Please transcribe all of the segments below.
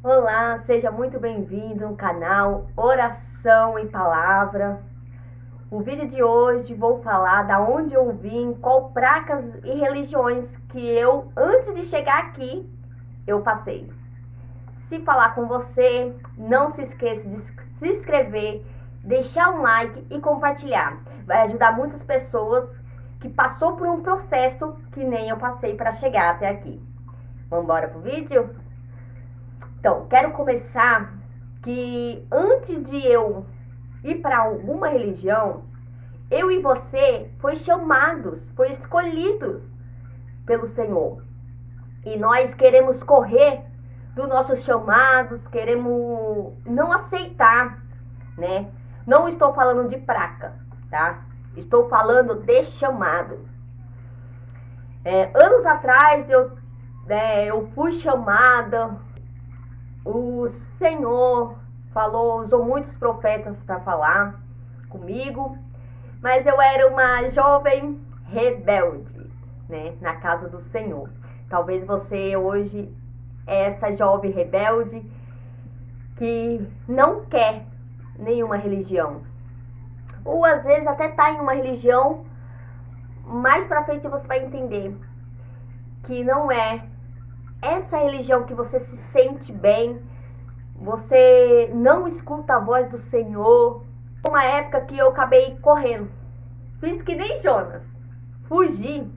Olá, seja muito bem-vindo no canal Oração em Palavra. O vídeo de hoje vou falar da onde eu vim, qual pragas e religiões que eu, antes de chegar aqui, eu passei. Se falar com você, não se esqueça de se inscrever, deixar um like e compartilhar. Vai ajudar muitas pessoas que passou por um processo que nem eu passei para chegar até aqui. Vamos embora pro vídeo? Então, quero começar que antes de eu ir para alguma religião, eu e você foi chamados, foi escolhidos pelo Senhor. E nós queremos correr dos nossos chamados, queremos não aceitar, né? Não estou falando de praga, tá? Estou falando de chamado. Anos atrás eu fui chamada. O Senhor falou, usou muitos profetas para falar comigo, mas eu era uma jovem rebelde, né, na casa do Senhor. Talvez você hoje é essa jovem rebelde que não quer nenhuma religião. Ou às vezes até está em uma religião, mais para frente você vai entender que não é essa religião que você se sente bem, você não escuta a voz do Senhor. Uma época que eu acabei correndo, fiz que nem Jonas, fugi.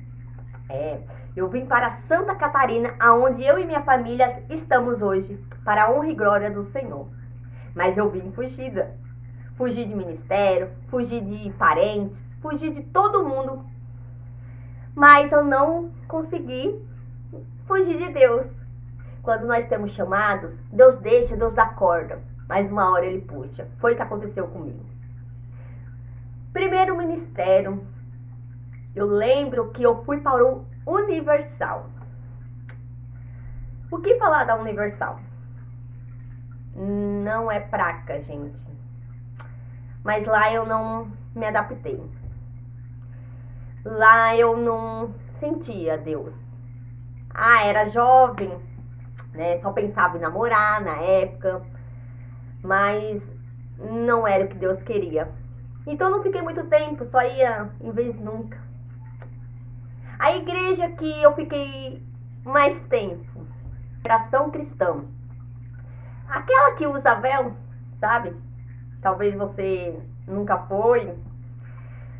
Eu vim para Santa Catarina, aonde eu e minha família estamos hoje, para a honra e glória do Senhor. Mas eu vim fugida, fugi de ministério, fugi de parentes, fugi de todo mundo, mas eu não consegui fugir de Deus. Quando nós temos chamados, Deus deixa, Deus dá corda, mas uma hora Ele puxa. Foi o que aconteceu comigo. Primeiro ministério, eu lembro que eu fui para o Universal. O que falar da Universal? Não é praga, gente. Mas lá eu não me adaptei. Lá eu não sentia Deus. Era jovem, né? Só pensava em namorar na época, mas não era o que Deus queria. Então não fiquei muito tempo, só ia em vez de nunca. A igreja que eu fiquei mais tempo, Geração Cristã. Aquela que usa véu, sabe? Talvez você nunca foi,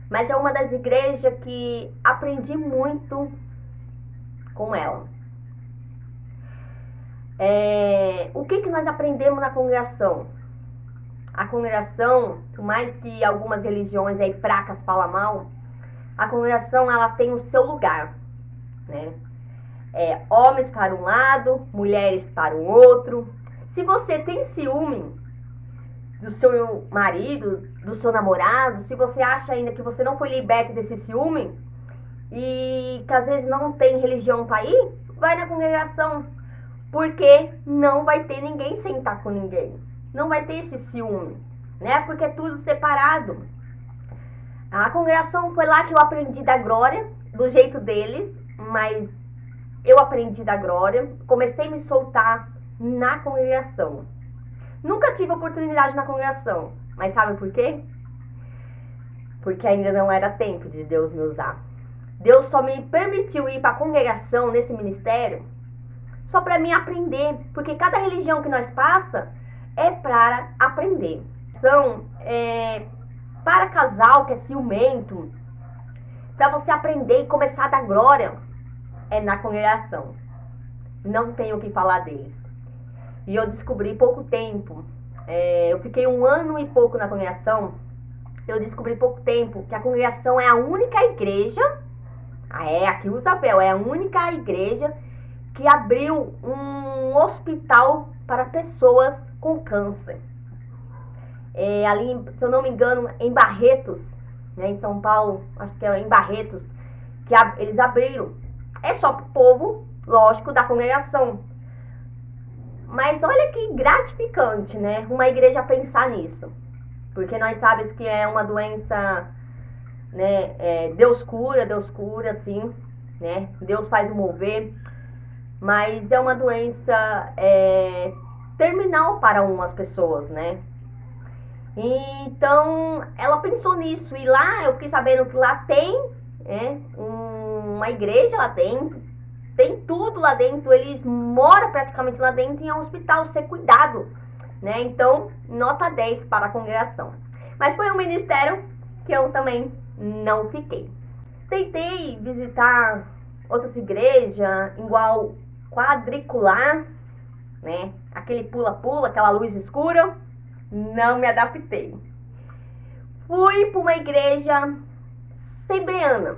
mas é uma das igrejas que aprendi muito com ela. O que nós aprendemos na congregação? A congregação, por mais que algumas religiões aí fracas falam mal, a congregação ela tem o seu lugar, né? Homens para um lado, mulheres para o outro. Se você tem ciúme do seu marido, do seu namorado, se você acha ainda que você não foi liberto desse ciúme e que às vezes não tem religião para ir, vai na congregação, porque não vai ter ninguém sentar com ninguém, não vai ter esse ciúme, né? Porque é tudo separado. A congregação foi lá que eu aprendi da glória, do jeito deles, mas eu aprendi da glória, comecei a me soltar na congregação. Nunca tive oportunidade na congregação, mas sabe por quê? Porque ainda não era tempo de Deus me usar. Deus só me permitiu ir para a congregação nesse ministério só para mim aprender, porque cada religião que nós passa é para aprender. Então, para casal que é ciumento, para você aprender e começar a dar glória, é na congregação. Não tenho o que falar deles. E eu descobri pouco tempo, eu fiquei 1 ano e pouco na congregação, eu descobri pouco tempo que a congregação é a única igreja, aqui usa véu, é a única igreja que abriu um hospital para pessoas com câncer. Ali, se eu não me engano, em Barretos, né, em São Paulo, acho que é em Barretos, que eles abriram. É só para o povo, lógico, da congregação. Mas olha que gratificante, né? Uma igreja pensar nisso. Porque nós sabemos que é uma doença, né? Deus cura, sim, né? Deus faz o mover. Mas é uma doença terminal para umas pessoas, né? Então, ela pensou nisso. E lá, eu fiquei sabendo que lá tem uma igreja lá dentro. Tem tudo lá dentro. Eles moram praticamente lá dentro e é um hospital, ser cuidado, né? Então, nota 10 para a congregação. Mas foi um ministério que eu também não fiquei. Tentei visitar outras igrejas, igual quadricular, né? Aquele pula-pula, aquela luz escura. Não me adaptei. Fui para uma igreja assembleana.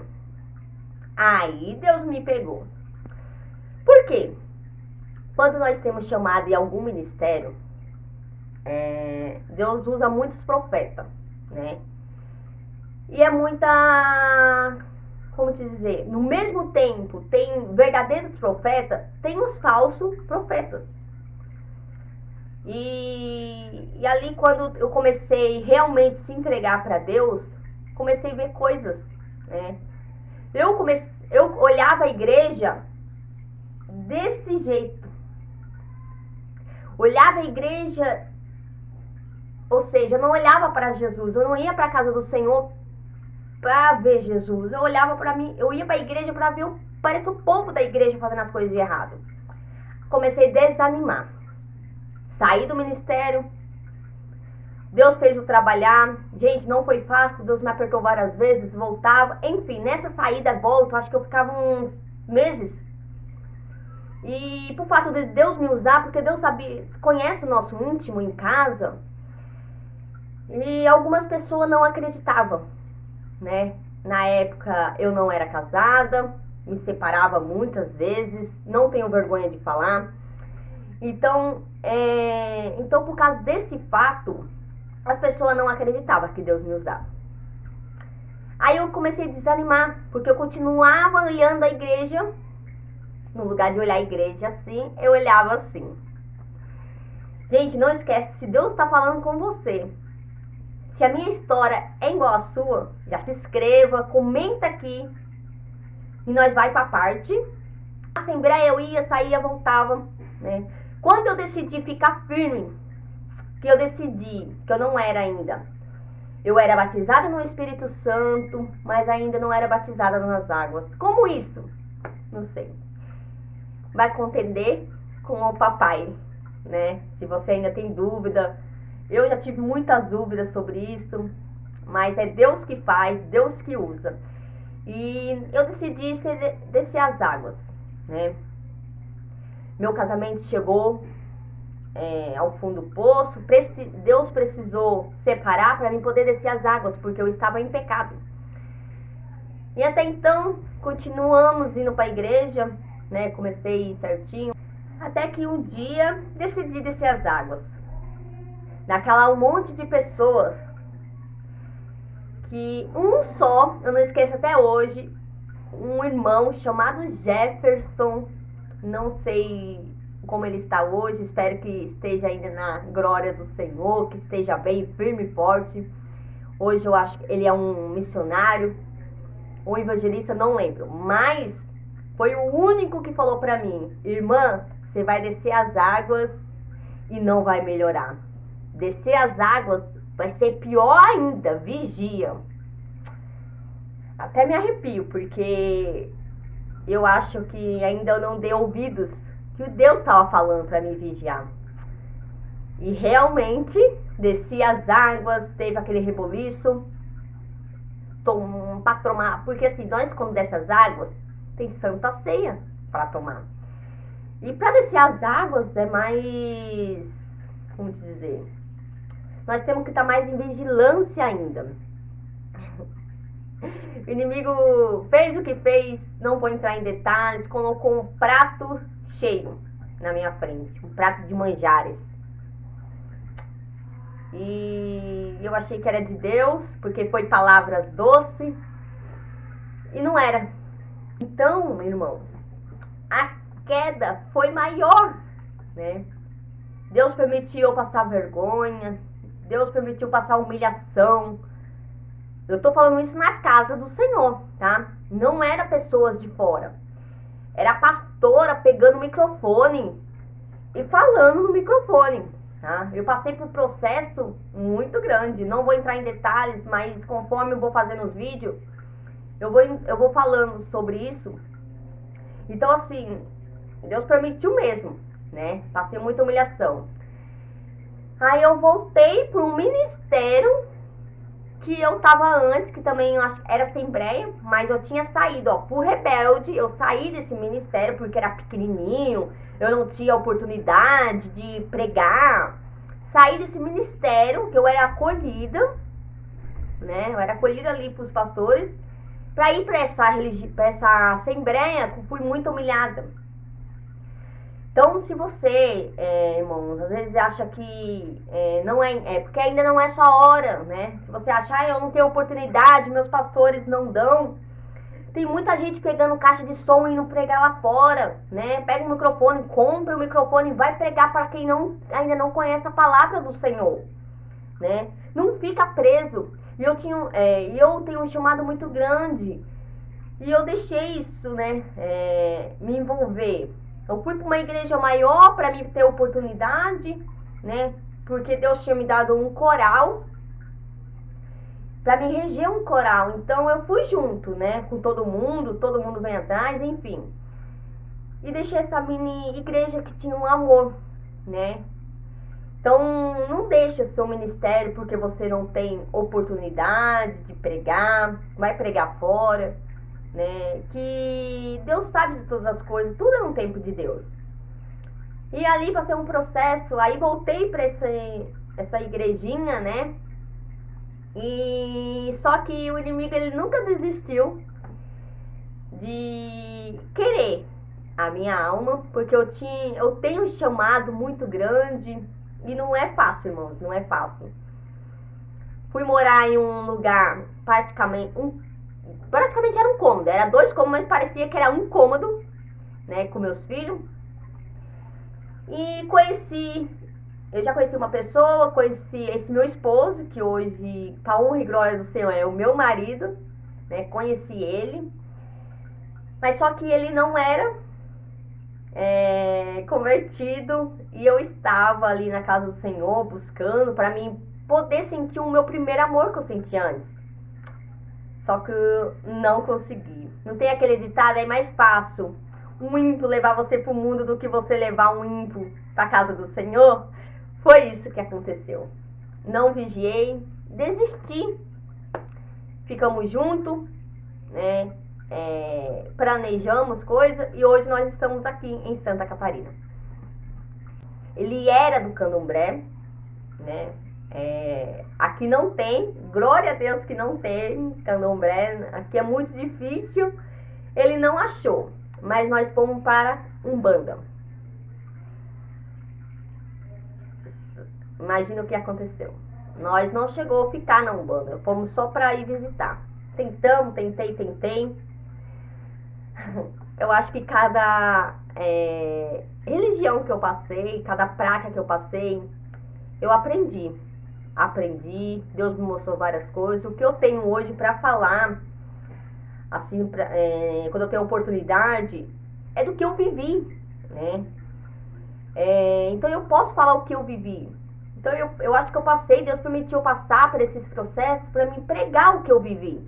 Aí Deus me pegou. Por quê? Quando nós temos chamado em algum ministério, Deus usa muitos profetas, né? E é muita, como te dizer, no mesmo tempo tem verdadeiros profetas, tem os falsos profetas. E ali, quando eu comecei realmente a se entregar para Deus, comecei a ver coisas, né? Eu olhava a igreja desse jeito. Olhava a igreja, ou seja, eu não olhava para Jesus, eu não ia para a casa do Senhor para ver Jesus. Eu olhava para mim, eu ia para a igreja para ver, parece o povo da igreja fazendo as coisas de errado. Comecei a desanimar. Saí do ministério. Deus fez o trabalhar. Gente, não foi fácil. Deus me apertou várias vezes, voltava. Enfim, nessa saída e volta, acho que eu ficava uns meses. E por fato de Deus me usar, porque Deus sabe, conhece o nosso íntimo em casa. E algumas pessoas não acreditavam, né? Na época eu não era casada, me separava muitas vezes, não tenho vergonha de falar. Então por causa desse fato, as pessoas não acreditavam que Deus me usava. Aí eu comecei a desanimar, porque eu continuava olhando a igreja, no lugar de olhar a igreja assim, eu olhava assim. Gente, não esquece, se Deus está falando com você, se a minha história é igual à sua, já se inscreva, comenta aqui, e nós vai para a parte. A assembleia eu ia, saía, voltava, né? Quando eu decidi ficar firme, que eu decidi, que eu não era ainda, eu era batizada no Espírito Santo, mas ainda não era batizada nas águas. Como isso? Não sei. Vai contender com o papai, né? Se você ainda tem dúvida, eu já tive muitas dúvidas sobre isso, mas é Deus que faz, Deus que usa. E eu decidi descer as águas, né? Meu casamento chegou ao fundo do poço. Deus precisou separar para mim poder descer as águas, porque eu estava em pecado. E até então, continuamos indo para a igreja, né? Comecei certinho. Até que um dia, decidi descer as águas. Naquela um monte de pessoas, que um só, eu não esqueço até hoje, um irmão chamado Jefferson, não sei como ele está hoje, espero que esteja ainda na glória do Senhor, que esteja bem, firme e forte. Hoje eu acho que ele é um missionário, um evangelista, não lembro, mas foi o único que falou para mim: irmã, você vai descer as águas e não vai melhorar. Descer as águas vai ser pior ainda, vigia. Até me arrepio, porque eu acho que ainda eu não dei ouvidos que o Deus estava falando para me vigiar. E realmente desci as águas, teve aquele reboliço, para tomar, porque assim, nós quando desce as águas, tem Santa Ceia para tomar. E para descer as águas é mais, como te dizer, nós temos que estar mais em vigilância ainda. O inimigo fez o que fez, não vou entrar em detalhes, colocou um prato cheio na minha frente, um prato de manjares. E eu achei que era de Deus, porque foi palavras doces, e não era. Então, irmãos, a queda foi maior, né? Deus permitiu eu passar vergonha, Deus permitiu passar humilhação. Eu tô falando isso na casa do Senhor, tá? Não era pessoas de fora. Era a pastora pegando o microfone e falando no microfone. Tá? Eu passei por um processo muito grande. Não vou entrar em detalhes, mas conforme eu vou fazendo os vídeos, eu vou falando sobre isso. Então, assim, Deus permitiu mesmo, né? Passei muita humilhação. Aí eu voltei para um ministério que eu tava antes, que também era assembleia, mas eu tinha saído, ó, por rebelde. Eu saí desse ministério porque era pequenininho, eu não tinha oportunidade de pregar. Saí desse ministério, que eu era acolhida, né? Eu era acolhida ali pros pastores, pra ir pra essa assembleia, que fui muito humilhada. Então, se você, irmãos, às vezes acha que não é porque ainda não é sua hora, né? Se você achar, eu não tenho oportunidade, meus pastores não dão. Tem muita gente pegando caixa de som e indo pregar lá fora, né? Pega o microfone, compra o microfone e vai pregar para quem ainda não conhece a palavra do Senhor, né? Não fica preso. E eu tenho um chamado muito grande e eu deixei isso, né? Me envolver. Eu fui para uma igreja maior para mim ter oportunidade, né? Porque Deus tinha me dado um coral para me reger um coral. Então eu fui junto, né? Com todo mundo vem atrás, enfim. E deixei essa mini igreja que tinha um amor, né? Então não deixa seu ministério porque você não tem oportunidade de pregar, vai pregar fora. Né? Que Deus sabe de todas as coisas, tudo é um tempo de Deus. E ali passei um processo, aí voltei para essa igrejinha, né? E só que o inimigo ele nunca desistiu de querer a minha alma, porque eu tenho um chamado muito grande e não é fácil, irmãos, não é fácil. Fui morar em um lugar praticamente era um cômodo, era 2 cômodos, mas parecia que era um cômodo, né, com meus filhos. E eu já conheci uma pessoa, conheci esse meu esposo, que hoje, pra honra e glória do Senhor, é o meu marido, né, conheci ele. Mas só que ele não era convertido e eu estava ali na casa do Senhor buscando para mim poder sentir o meu primeiro amor que eu senti antes. Só que eu não consegui. Não tem aquele ditado, é mais fácil um ímpio levar você pro mundo do que você levar um ímpio pra casa do Senhor? Foi isso que aconteceu. Não vigiei, desisti. Ficamos juntos, né? Planejamos coisas e hoje nós estamos aqui em Santa Catarina. Ele era do Candomblé, né? Aqui não tem, glória a Deus que não tem Candomblé, aqui é muito difícil. Ele não achou, mas nós fomos para Umbanda. Imagina o que aconteceu. Nós não chegou a ficar na Umbanda, fomos só para ir visitar. Tentamos, tentei. Eu acho que cada religião que eu passei, cada prática que eu passei, eu aprendi, Deus me mostrou várias coisas. O que eu tenho hoje para falar, assim, quando eu tenho oportunidade, é do que eu vivi, né? Então eu posso falar o que eu vivi. Então eu acho que eu passei, Deus permitiu eu passar por esses processos para me pregar o que eu vivi,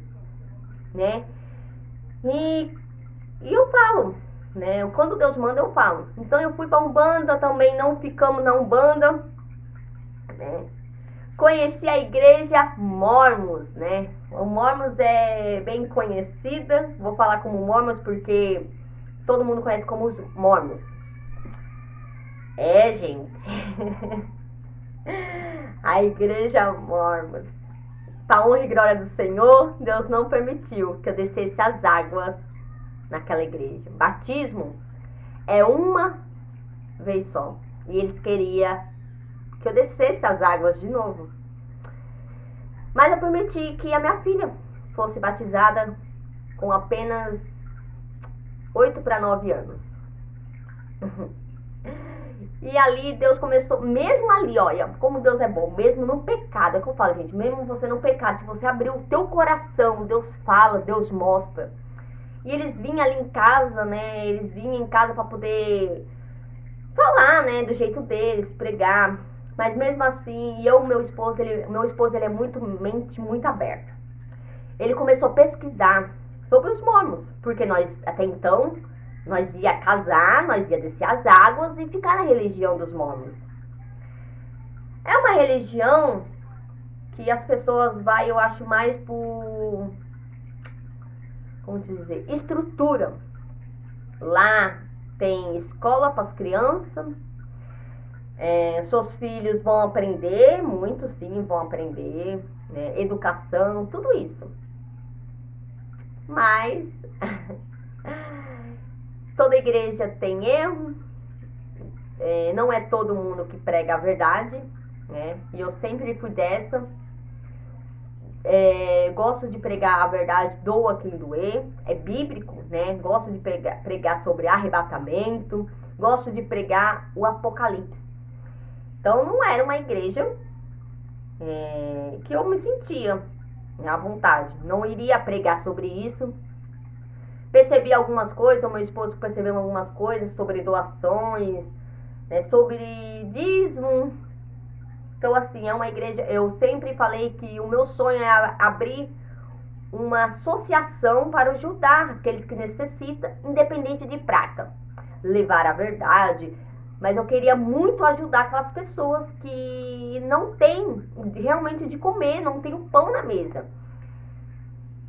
né? E eu falo, né? Quando Deus manda, eu falo. Então eu fui para Umbanda também, não ficamos na Umbanda, né? Conheci a igreja Mormons, né? O Mormons é bem conhecida, vou falar como Mormons porque todo mundo conhece como os Mormons. Gente, a igreja Mormons, para honra e glória do Senhor, Deus não permitiu que eu descesse as águas naquela igreja. Batismo é uma vez só, e eles queriam que eu descesse as águas de novo. Mas eu prometi que a minha filha fosse batizada com apenas 8 para 9 anos. E ali Deus começou, mesmo ali, olha, como Deus é bom, mesmo no pecado, é o que eu falo, gente, mesmo você no pecado, se você abrir o teu coração, Deus fala, Deus mostra. E eles vinham ali em casa, né, eles vinham em casa para poder falar, né, do jeito deles, pregar. Mas mesmo assim, meu esposo ele é muito aberto. Ele começou a pesquisar sobre os mormons, porque nós, até então, nós ia casar, nós ia descer as águas e ficar na religião dos mormons. É uma religião que as pessoas vai, eu acho, mais por, como dizer, estrutura. Lá tem escola para as crianças, seus filhos vão aprender, muitos sim vão aprender, né, educação, tudo isso. Mas toda igreja tem erro, não é todo mundo que prega a verdade, né? E eu sempre fui dessa. Gosto de pregar a verdade, doa quem doer, é bíblico, né? Gosto de pregar sobre arrebatamento, gosto de pregar o Apocalipse. Então não era uma igreja que eu me sentia à vontade, não iria pregar sobre isso. Percebi algumas coisas, o meu esposo percebeu algumas coisas sobre doações, né, sobre dízimo. Então, assim, é uma igreja. Eu sempre falei que o meu sonho é abrir uma associação para ajudar aqueles que necessitam, independente de prata, levar a verdade. Mas eu queria muito ajudar aquelas pessoas que não têm realmente de comer, não tem o pão na mesa.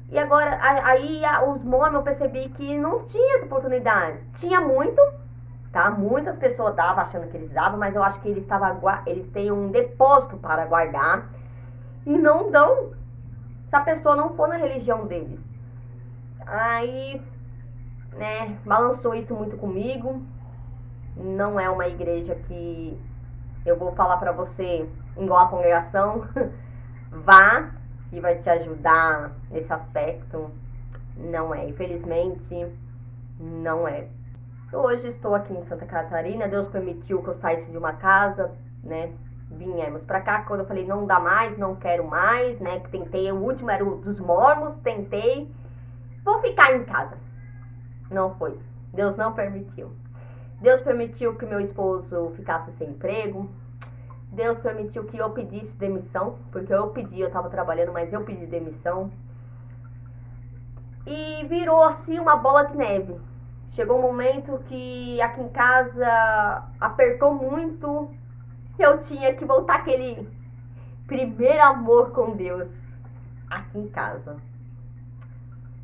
E agora, aí os mormons eu percebi que não tinha essa oportunidade. Tinha muito, tá? Muitas pessoas davam achando que eles davam, mas eu acho que eles têm um depósito para guardar e não dão se a pessoa não for na religião deles. Aí, né, balançou isso muito comigo. Não é uma igreja que eu vou falar pra você igual a congregação. Vá, que vai te ajudar nesse aspecto. Não é, infelizmente, não é. Hoje estou aqui em Santa Catarina. Deus permitiu que eu saísse de uma casa, né? Viemos pra cá, quando eu falei não dá mais, não quero mais, né? Que tentei, o último era o dos mormons, tentei. Vou ficar em casa. Não foi. Deus não permitiu. Deus permitiu que meu esposo ficasse sem emprego. Deus permitiu que eu pedisse demissão, porque eu estava trabalhando, mas eu pedi demissão. E virou assim uma bola de neve. Chegou um momento que aqui em casa apertou muito. Eu tinha que voltar aquele primeiro amor com Deus aqui em casa.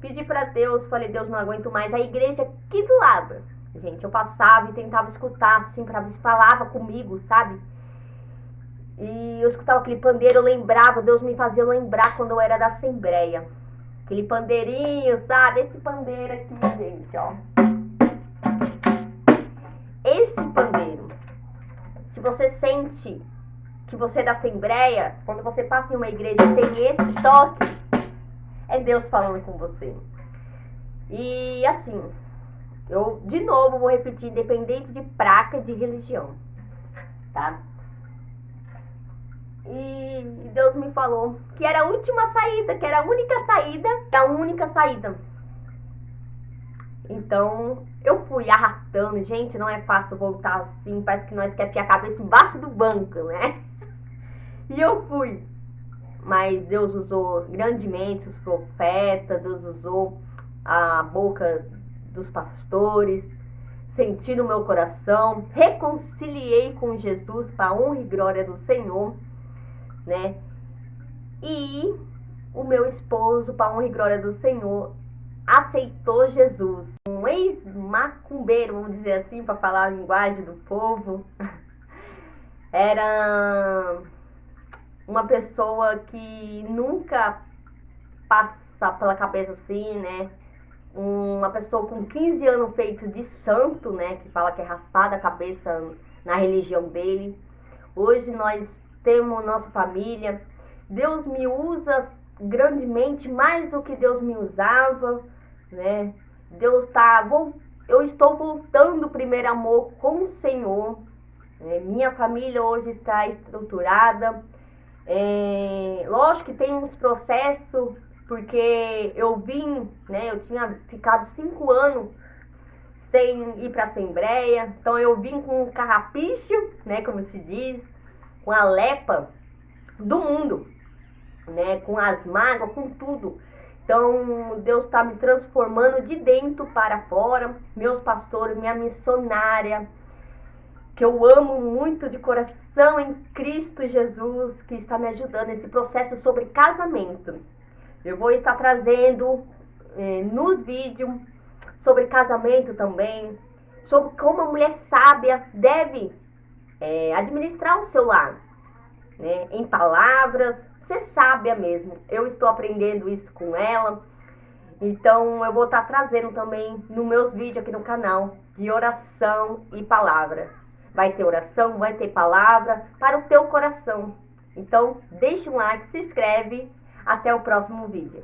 Pedi pra Deus, falei, Deus, não aguento mais. A igreja aqui do lado, gente, eu passava e tentava escutar assim, pra ver se falava comigo, sabe? E eu escutava aquele pandeiro, eu lembrava, Deus me fazia lembrar quando eu era da Assembleia. Aquele pandeirinho, sabe? Esse pandeiro aqui, gente, ó. Esse pandeiro. Se você sente que você é da Assembleia, quando você passa em uma igreja e tem esse toque, é Deus falando com você. E assim, eu de novo vou repetir, independente de praca de religião, tá? E Deus me falou que era a última saída, que era a única saída, a única saída. Então, eu fui arrastando. Gente, não é fácil voltar assim, parece que nós quer enfiar a cabeça embaixo do banco, né? E eu fui. Mas Deus usou grandemente os profetas, Deus usou a boca dos pastores, senti no meu coração, reconciliei com Jesus para a honra e glória do Senhor, né? E o meu esposo, para a honra e glória do Senhor, aceitou Jesus. Um ex-macumbeiro, vamos dizer assim, para falar a linguagem do povo. Era uma pessoa que nunca passa pela cabeça assim, né? Uma pessoa com 15 anos feito de santo, né? Que fala que é raspada a cabeça na religião dele. Hoje nós temos nossa família. Deus me usa grandemente, mais do que Deus me usava, né? Eu estou voltando o primeiro amor com o Senhor. Minha família hoje está estruturada. Lógico que tem uns processos, porque eu vim, né? Eu tinha ficado 5 anos sem ir para a Assembleia. Então eu vim com um carrapicho, né, como se diz, com a lepa do mundo, né, com as mágoas, com tudo. Então Deus está me transformando de dentro para fora. Meus pastores, minha missionária, que eu amo muito de coração em Cristo Jesus, que está me ajudando nesse processo sobre casamento. Eu vou estar trazendo nos vídeos sobre casamento também, sobre como a mulher sábia deve administrar o seu lar, né? Em palavras, ser sábia mesmo. Eu estou aprendendo isso com ela. Então eu vou estar trazendo também nos meus vídeos aqui no canal de oração e palavra. Vai ter oração, vai ter palavra para o teu coração. Então deixa um like, se inscreve. Até o próximo vídeo.